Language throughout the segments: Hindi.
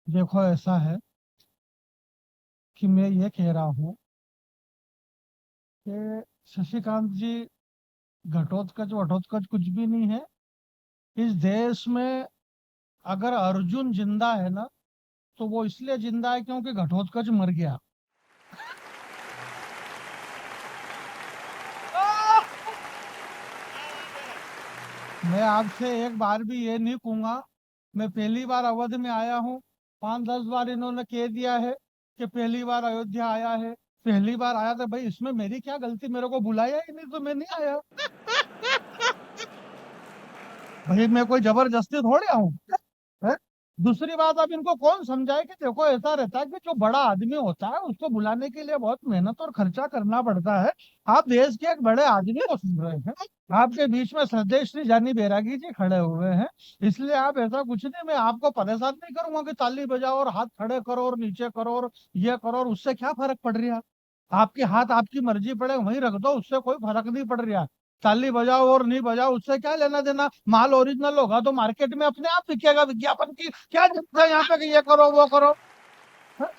देखो ऐसा है कि मैं ये कह रहा हूँ कि शशिकांत जी घटोत्कच वटोत्कच कुछ भी नहीं है इस देश में। अगर अर्जुन जिंदा है ना तो वो इसलिए जिंदा है क्योंकि घटोत्कच मर गया। मैं आपसे एक बार भी ये नहीं कहूंगा। मैं पहली बार अवध में आया हूँ। 5-10 बार इन्होंने कह दिया है कि पहली बार अयोध्या आया है। पहली बार आया था भाई, इसमें मेरी क्या गलती? मेरे को बुलाया ही नहीं तो मैं नहीं आया। भाई मैं कोई जबरदस्ती थोड़ी आऊं। है? दूसरी बात, अब इनको कौन समझाए कि देखो ऐसा रहता है कि जो बड़ा आदमी होता है उसको बुलाने के लिए बहुत मेहनत और खर्चा करना पड़ता है। आप देश के एक बड़े आदमी को सुन रहे हैं। आपके बीच में श्रद्धेय श्री जानी बैरागी जी खड़े हुए हैं। इसलिए आप ऐसा कुछ नहीं, मैं आपको परेशान नहीं करूंगा कि ताली बजाओ और हाथ खड़े करो और नीचे करो और ये करो, और उससे क्या फर्क पड़ रहा है? आपके हाथ आपकी मर्जी पड़े वहीं रख दो, उससे कोई फर्क नहीं पड़ रहा। ताली बजाओ और नहीं बजाओ उससे क्या लेना देना। माल ओरिजिनल होगा तो मार्केट में अपने आप बिकेगा। विज्ञापन की क्या जरूरत है यहाँ पे कि ये करो वो करो। हाँ?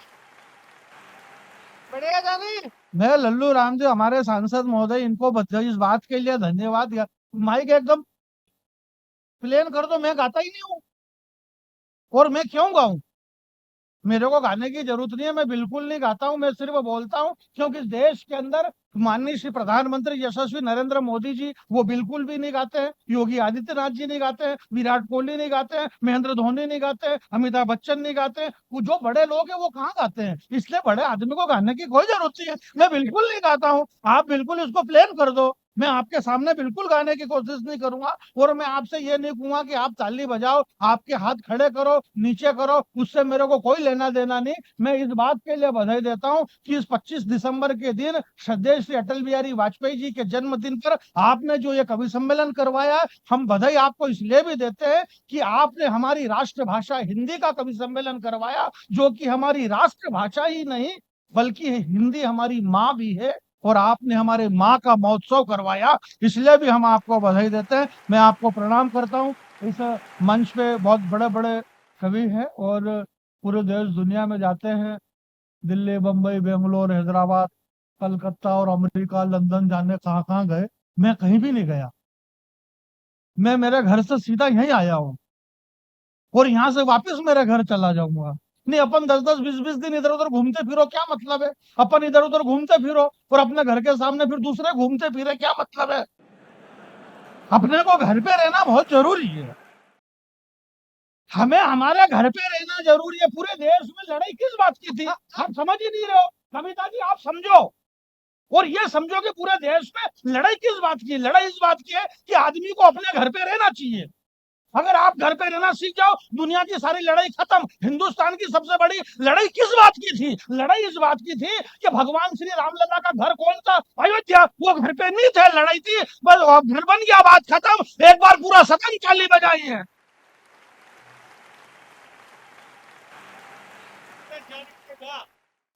बढ़िया जानी। मैं लल्लू राम जी हमारे सांसद महोदय, इनको इस बात के लिए धन्यवाद। माइक एकदम प्लेन कर दो, मैं गाता ही नहीं हूँ। और मैं क्यों गाऊं? मेरे को गाने की जरूरत नहीं है, मैं बिल्कुल नहीं गाता हूँ। मैं सिर्फ बोलता हूँ क्योंकि इस देश के अंदर माननीय श्री प्रधानमंत्री यशस्वी नरेंद्र मोदी जी वो बिल्कुल भी नहीं गाते हैं। योगी आदित्यनाथ जी नहीं गाते हैं। विराट कोहली नहीं गाते हैं। महेंद्र धोनी नहीं गाते हैं। अमिताभ बच्चन नहीं गाते हैं। वो जो बड़े लोग हैं वो कहाँ गाते हैं? इसलिए बड़े आदमी को गाने की कोई जरूरत नहीं है। मैं बिल्कुल नहीं गाता हूँ। आप बिल्कुल इसको प्लेन कर दो। मैं आपके सामने बिल्कुल गाने की कोशिश नहीं करूंगा। और मैं आपसे ये नहीं कहूंगा कि आप ताली बजाओ, आपके हाथ खड़े करो नीचे करो, उससे मेरे को कोई लेना देना नहीं। मैं इस बात के लिए बधाई देता हूं कि इस 25 दिसंबर के दिन श्रद्धेय श्री अटल बिहारी वाजपेयी जी के जन्मदिन पर आपने जो ये कवि सम्मेलन करवाया, हम बधाई आपको इसलिए भी देते हैं कि आपने हमारी राष्ट्रभाषा हिंदी का कवि सम्मेलन करवाया, जो कि हमारी राष्ट्रभाषा ही नहीं बल्कि हिंदी हमारी माँ भी है। और आपने हमारे माँ का महोत्सव करवाया, इसलिए भी हम आपको बधाई देते हैं। मैं आपको प्रणाम करता हूँ। इस मंच पे बहुत बड़े बड़े कवि हैं और पूरे देश दुनिया में जाते हैं। दिल्ली, बम्बई, बेंगलोर, हैदराबाद, कलकत्ता और अमेरिका, लंदन, जाने कहाँ कहाँ गए। मैं कहीं भी नहीं गया। मैं मेरे घर से सीधा यहीं आया हूँ और यहाँ से वापस मेरे घर चला जाऊंगा। नहीं, अपन 10-10 20-20 दिन इधर उधर घूमते फिरो क्या मतलब है? अपन इधर उधर घूमते फिरो और अपने घर के सामने फिर दूसरे घूमते फिरे क्या मतलब है? अपने को घर पे रहना बहुत जरूरी है। हमें हमारे घर पे रहना जरूरी है। पूरे देश में लड़ाई किस बात की थी? आप समझ ही नहीं रहे हो। कविता जी आप समझो और ये समझो कि पूरे देश में लड़ाई किस बात की है। लड़ाई इस बात की है कि आदमी को अपने घर पे रहना चाहिए। अगर आप घर पे रहना सीख जाओ, दुनिया की सारी लड़ाई खत्म। हिंदुस्तान की सबसे बड़ी लड़ाई किस बात की थी? लड़ाई इस बात की थी कि भगवान श्री रामलला का घर कौन था? अयोध्या। वो घर पे नहीं थे, लड़ाई थी। बस घर बन गया, बात खत्म। एक बार पूरा सदन ताली बजाई है।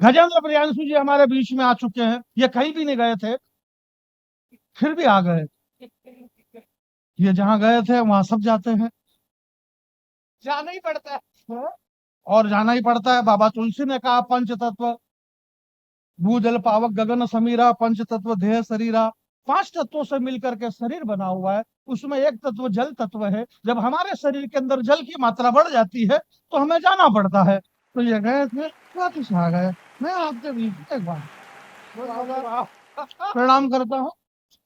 गजेंद्र प्रियांशु जी हमारे बीच में आ चुके हैं। ये कहीं भी नहीं गए थे, फिर भी आ गए। ये जहां गए थे वहां सब जाते हैं। जाना ही पड़ता है। हाँ? और जाना ही पड़ता है। बाबा तुलसी ने कहा पंच तत्व, भूजल पावक गगन समीरा, पंच तत्व देह शरीरा। 5 तत्वों से मिलकर के शरीर बना हुआ है। उसमें एक तत्व जल तत्व है। जब हमारे शरीर के अंदर जल की मात्रा बढ़ जाती है तो हमें जाना पड़ता है। तो ये गए थे, वापिस आ गए। मैं आपके बीच में एक बार प्रणाम करता हूँ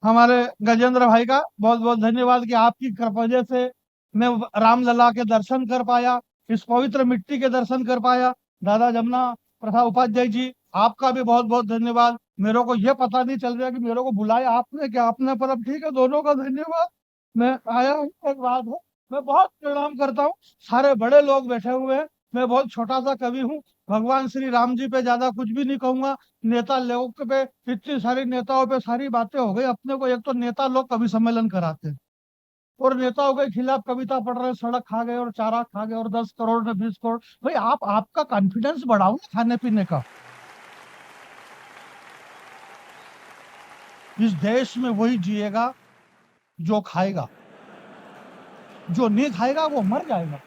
हमारे गजेंद्र भाई का। बहुत बहुत धन्यवाद कि आपकी वजह से मैं रामलला के दर्शन कर पाया, इस पवित्र मिट्टी के दर्शन कर पाया। दादा जमुना प्रसाद उपाध्याय जी, आपका भी बहुत बहुत धन्यवाद। मेरे को ये पता नहीं चल रहा कि मेरे को बुलाया आपने क्या आपने, पर अब ठीक है, दोनों का धन्यवाद। मैं आया हूँ, एक बात है। मैं बहुत प्रणाम करता हूँ। सारे बड़े लोग बैठे हुए हैं। मैं बहुत छोटा सा कवि हूँ। भगवान श्री राम जी पे ज्यादा कुछ भी नहीं कहूंगा। नेता लोग पे, इतनी सारी नेताओं पे सारी बातें हो गई। अपने को एक तो नेता लोग कवि सम्मेलन कराते हैं और नेताओं के खिलाफ कविता पढ़ रहे हैं, सड़क खा गए और चारा खा गए और 10 करोड़ ने 20 करोड़। भाई आप आपका कॉन्फिडेंस बढ़ाओ ना खाने पीने का। इस देश में वही जिएगा जो खाएगा। जो नहीं खाएगा वो मर जाएगा।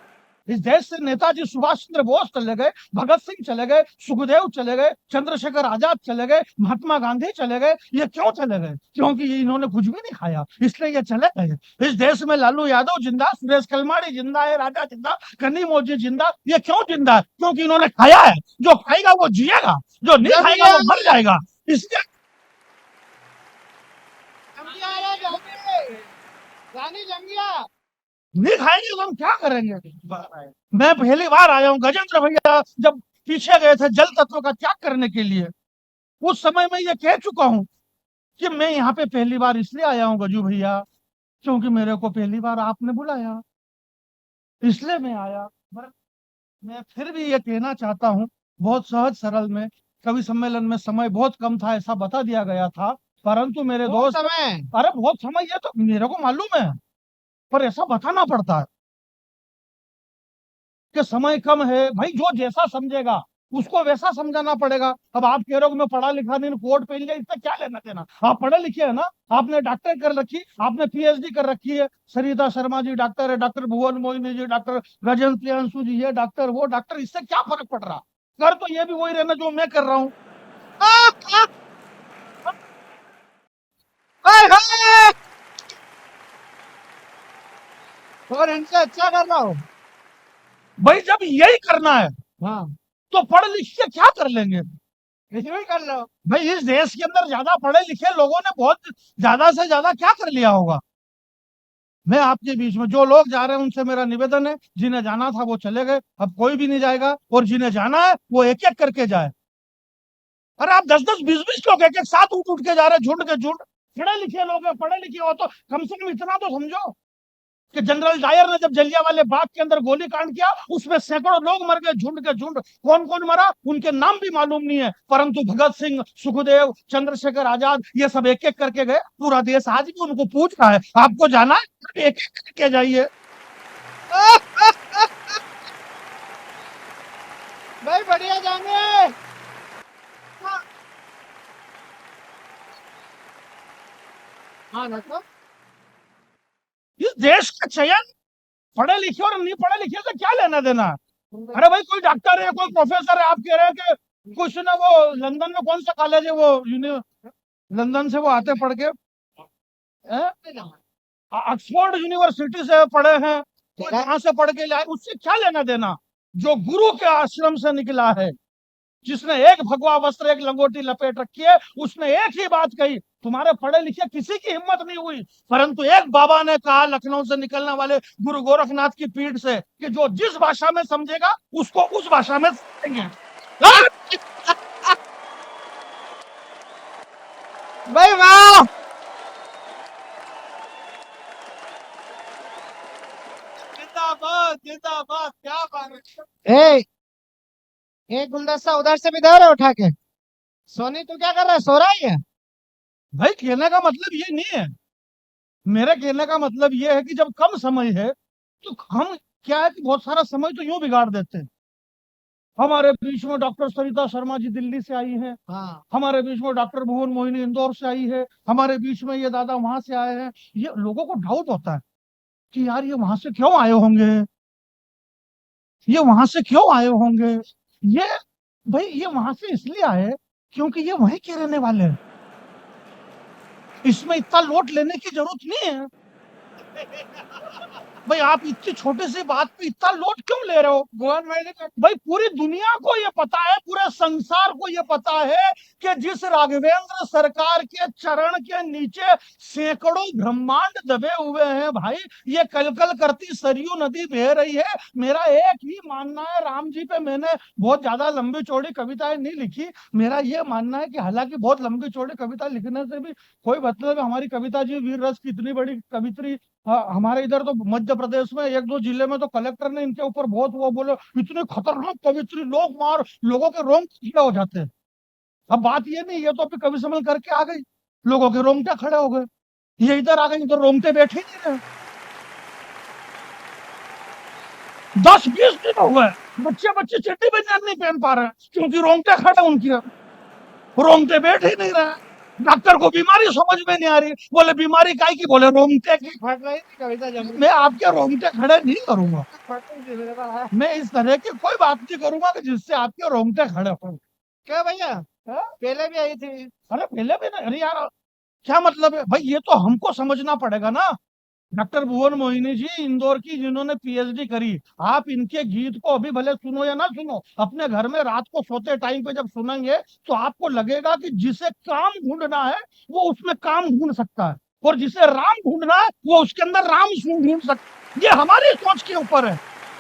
इस देश से नेताजी सुभाष चंद्र बोस चले गए, भगत सिंह चले गए, सुखदेव चले गए, चंद्रशेखर आजाद चले गए, महात्मा गांधी चले गए। ये क्यों चले गए? क्योंकि इन्होंने कुछ भी नहीं खाया, इसलिए ये चले गए। इस देश में लालू यादव जिंदा, सुरेश कलमाड़ी जिंदा है, राजा जिंदा, गनी मौजी जिंदा। ये क्यों जिंदा है? क्योंकि इन्होंने खाया है। जो खाएगा वो जिएगा, जो नहीं खाएगा वो मर जाएगा। इसलिए नहीं खाएंगे तो हम क्या करेंगे? मैं पहली बार आया हूँ गजेंद्र भैया, जब पीछे गए थे जल तत्व का त्याग करने के लिए, उस समय में ये कह चुका हूँ कि मैं यहाँ पे पहली बार इसलिए आया हूँ गजू भैया, क्योंकि मेरे को पहली बार आपने बुलाया, इसलिए मैं आया। मैं फिर भी ये कहना चाहता हूँ, बहुत सहज सरल में, कवि सम्मेलन में समय बहुत कम था ऐसा बता दिया गया था, परंतु मेरे दोस्त, अरे बहुत समय, ये तो मेरे को मालूम है, पर ऐसा बताना पड़ता है कि समय कम है भाई। जो जैसा समझेगा उसको वैसा समझाना पड़ेगा। अब आप कह रहे हो मैं पढ़ा लिखा नहीं, कोट पहन लिया, इससे क्या लेना देना? आप पढ़े लिखे है ना, आपने डॉक्टर कर रखी, आपने पीएचडी कर रखी है। सरिता शर्मा जी डॉक्टर है, डॉक्टर भुवन मोहिनी जी डॉक्टर, गजेंद्र प्रियांशु जी ये डॉक्टर वो डॉक्टर, इससे क्या फर्क पड़ रहा? कर तो ये भी वही रहना जो मैं कर रहा हूँ। और इनसे अच्छा कर रहा हूँ भाई। जब यही करना है हाँ, तो पढ़ लिख के क्या कर लेंगे? इसमें कर लो भाई। इस देश के अंदर ज्यादा पढ़े लिखे लोगों ने बहुत ज्यादा से ज्यादा क्या कर लिया होगा? मैं आपके बीच में, जो लोग जा रहे हैं उनसे मेरा निवेदन है, जिन्हें जाना था वो चले गए, अब कोई भी नहीं जाएगा, और जिन्हें जाना है वो एक एक करके जाए। अरे आप 10-10 20-20 लोग एक एक साथ उठ उठ के जा रहे हैं, झुंड के झुंड। पढ़े लिखे लोग हैं, पढ़े लिखे हो तो कम से कम इतना तो समझो कि जनरल डायर ने जब जलियांवाले बाग के अंदर गोली कांड किया, उसमें सैकड़ों लोग मर गए, झुंड के झुंड। कौन कौन मरा उनके नाम भी मालूम नहीं है, परंतु भगत सिंह, सुखदेव, चंद्रशेखर आजाद ये सब एक एक करके गए। पूरा देश आज भी उनको पूछ रहा है आपको जाना है, एक एक करके जाइए। भाई बढ़िया जाएंगे। हाँ मतलब इस देश का चयन पढ़े लिखे और नहीं पढ़े लिखे से क्या लेना देना? अरे भाई कोई डॉक्टर है, कोई प्रोफेसर है, आप कह रहे हैं कि कुछ ना, वो लंदन में कौन सा कॉलेज है वो लंदन से वो आते पढ़ के, ऑक्सफोर्ड यूनिवर्सिटी से पढ़े हैं, तो कहां से पढ़ के लाए, उससे क्या लेना देना? जो गुरु के आश्रम से निकला है, जिसने एक भगवा वस्त्र एक लंगोटी लपेट रखी है, उसने एक ही बात कही, तुम्हारे पढ़े लिखे किसी की हिम्मत नहीं हुई, परंतु एक बाबा ने कहा लखनऊ से निकलने वाले गुरु गोरखनाथ की पीठ से कि जो जिस भाषा में समझेगा उसको उस भाषा में समझेंगे। भाई वाह, जिंदाबाद जिंदाबाद, क्या बात है। एक गुलदस्ता उधर से भी दे रहे उठा के। सोनी तू क्या कर रहा है, सो रहा है? भाई कहने का मतलब ये नहीं है, मेरे कहने का मतलब ये है कि जब कम समय है तो हम क्या है कि बहुत सारा समय तो यूं बिगाड़ देते हैं। हमारे बीच में डॉक्टर सरिता शर्मा जी दिल्ली से आई हैं, हाँ। हमारे बीच में डॉक्टर भुवन मोहिनी इंदौर से आई है, हमारे बीच में ये दादा वहां से आए हैं। ये लोगों को डाउट होता है कि यार ये वहां से क्यों आए होंगे, ये वहां से क्यों आए होंगे। ये भाई ये वहां से इसलिए आए क्योंकि ये वहीं के रहने वाले हैं, इसमें इतना लोट लेने की जरूरत नहीं है। भाई आप इतनी छोटी सी बात पे इतना लोड क्यों ले रहे हो? भाई पूरी दुनिया को ये पता है, पूरे संसार को ये पता है कि जिस राघवेंद्र सरकार के चरण के नीचे सैकड़ों ब्रह्मांड दबे हुए हैं भाई, ये कलकल करती सरयू नदी बह रही है। मेरा एक ही मानना है, राम जी पे मैंने बहुत ज्यादा लंबी चौड़ी कविताएं नहीं लिखी। मेरा ये मानना है कि हालांकि बहुत लंबी चौड़ी कविता लिखने से भी कोई मतलब, हमारी कविता जी वीर रस की इतनी बड़ी कवित्री, हमारे इधर तो मध्य प्रदेश में 1-2 जिले में तो कलेक्टर ने इनके ऊपर बहुत वो बोले, इतने खतरनाक कवित्री, लोग मार लोगों के रोंगटे खड़े हो जाते हैं। अब बात ये नहीं, ये तो अभी कवि सम्मेलन करके आ गई, लोगों के रोंगटे खड़े हो गए, ये इधर आ गए, इधर रोंगटे बैठे नहीं रहे। 10-20 दिन हो गए, बच्चे चड्डी बनियान नहीं पहन पा रहे क्योंकि रोंगटे खड़े, उनके रोंगटे बैठ ही नहीं रहे। डॉक्टर को बीमारी समझ में नहीं आ रही, बोले बीमारी काय की, बोले रोंगटे की। फट रही थी कविता जब मैं आपके रोंगटे खड़े नहीं करूंगा, फट रही थी मेरे को लगा। मैं इस तरह की कोई बात नहीं करूंगा कि जिससे आपके रोंगटे खड़े हो। क्या भैया हाँ? पहले भी आई थी। अरे पहले भी नहीं, अरे यार क्या मतलब है भाई, ये तो हमको समझना पड़ेगा ना। डॉक्टर भुवन मोहिनी जी इंदौर की, जिन्होंने पीएचडी करी, आप इनके गीत को अभी भले सुनो या ना सुनो, अपने घर में रात को सोते टाइम पे जब सुनेंगे तो आपको लगेगा कि जिसे काम ढूंढना है वो उसमें काम ढूंढ सकता है, और जिसे राम ढूंढना है वो उसके अंदर राम ढूंढ सकता है। ये हमारी सोच के ऊपर है।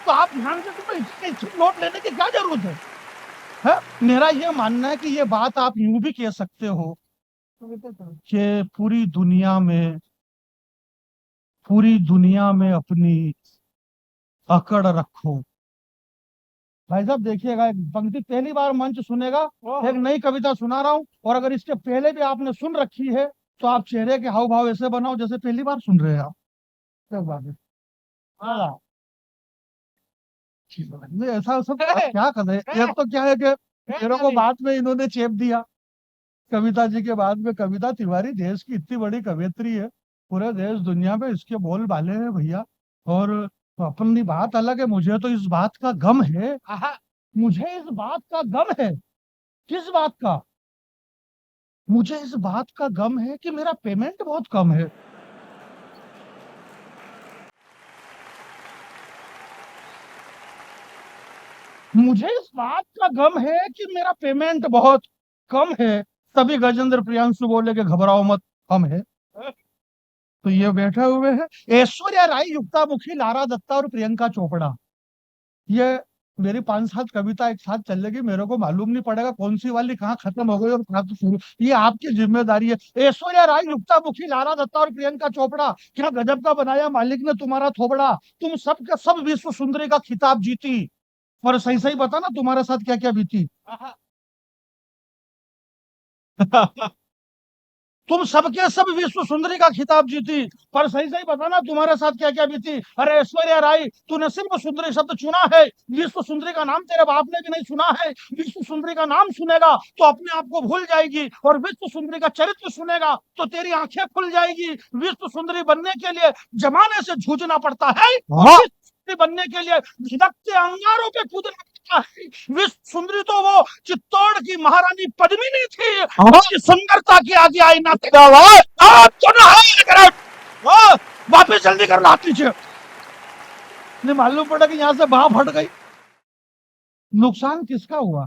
तो आप ध्यान से सुनो, इसके नोट लेने की क्या जरूरत है? मेरा ये मानना है कि ये बात आप यूं भी कह सकते हो कि पूरी दुनिया में अपनी अकड़ रखो। भाई साहब देखिएगा, एक पंक्ति पहली बार मंच सुनेगा, एक नई कविता सुना रहा हूँ, और अगर इसके पहले भी आपने सुन रखी है तो आप चेहरे के हाव भाव ऐसे बनाओ जैसे पहली बार सुन रहे हैं आप। क्या बात है? हाँ, ठीक है। नहीं, ऐसा सब आप क्या कर रहे हैं? एक तो क्या है कि मेरे को बाद में इन्होंने चेप दिया, कविता जी के बाद में, कविता तिवारी देश की इतनी बड़ी कवियत्री है, पूरे देश दुनिया में इसके बोल बाले हैं भैया। और अपनी बात अलग है, मुझे तो इस बात का गम है, मुझे इस बात का गम है। किस बात का? मुझे इस बात का गम है कि मेरा पेमेंट बहुत कम है। मुझे इस बात का गम है कि मेरा पेमेंट बहुत कम है। तभी गजेंद्र प्रियांशु बोले कि घबराओ मत, हम है। तो ये बैठे हुए हैं ऐश्वर्या राय, युक्ता मुखी, लारा दत्ता और प्रियंका चोपड़ा। ये मेरी 5-7 कविता एक साथ चलेगी, मेरे को मालूम नहीं पड़ेगा कौन सी वाली कहाँ खत्म हो गई और कहाँ तो शुरू। ये आपकी जिम्मेदारी है। ऐश्वर्या राय, युक्ता मुखी, लारा दत्ता और प्रियंका चोपड़ा, क्या गजब का बनाया मालिक ने तुम्हारा थोबड़ा। तुम सब के सब विश्व सुंदरी का खिताब जीती, पर सही सही बता ना तुम्हारे साथ क्या क्या बीती। तुम सबके सब विश्व सुंदरी का खिताब जीती, पर सही सही बताना तुम्हारे साथ क्या क्या बीती। अरे ऐश्वर्या राय, तूने सिर्फ सुंदरी शब्द चुना है, विश्व सुंदरी का नाम तेरे बाप ने भी नहीं सुना है। विश्व सुंदरी का नाम सुनेगा तो अपने आप को भूल जाएगी, और विश्व सुंदरी का चरित्र सुनेगा तो तेरी आंखें खुल जाएगी। विश्व सुंदरी बनने के लिए जमाने से जूझना पड़ता है, और विश्व सुंदरी बनने के लिए धधकते अंगारों पे कूदना पड़ता है। विश्व सुंदरी तो वो चित्तौड़ की महारानी पद्मिनी थी, उसकी सुंदरता की आगे आईना वापिस जल्दी कर ला लीजिए। नहीं मालूम पड़ा कि यहाँ से बाह फट गई। नुकसान किसका हुआ?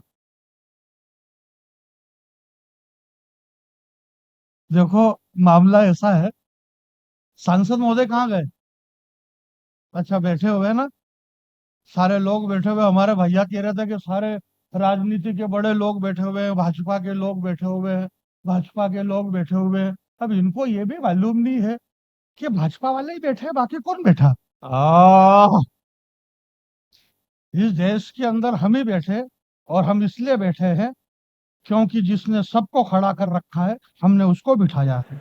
देखो, मामला ऐसा है, सांसद महोदय कहाँ गए? अच्छा बैठे हुए हैं ना, सारे लोग बैठे हुए। हमारे भैया कह रहे थे कि सारे राजनीति के बड़े लोग बैठे हुए हैं, भाजपा के लोग बैठे हुए हैं, भाजपा के लोग बैठे हुए हैं। अब इनको ये भी मालूम नहीं है कि भाजपा वाले ही बैठे हैं, बाकी कौन बैठा। इस देश के अंदर हम ही बैठे, और हम इसलिए बैठे हैं क्योंकि जिसने सबको खड़ा कर रखा है हमने उसको बिठाया है।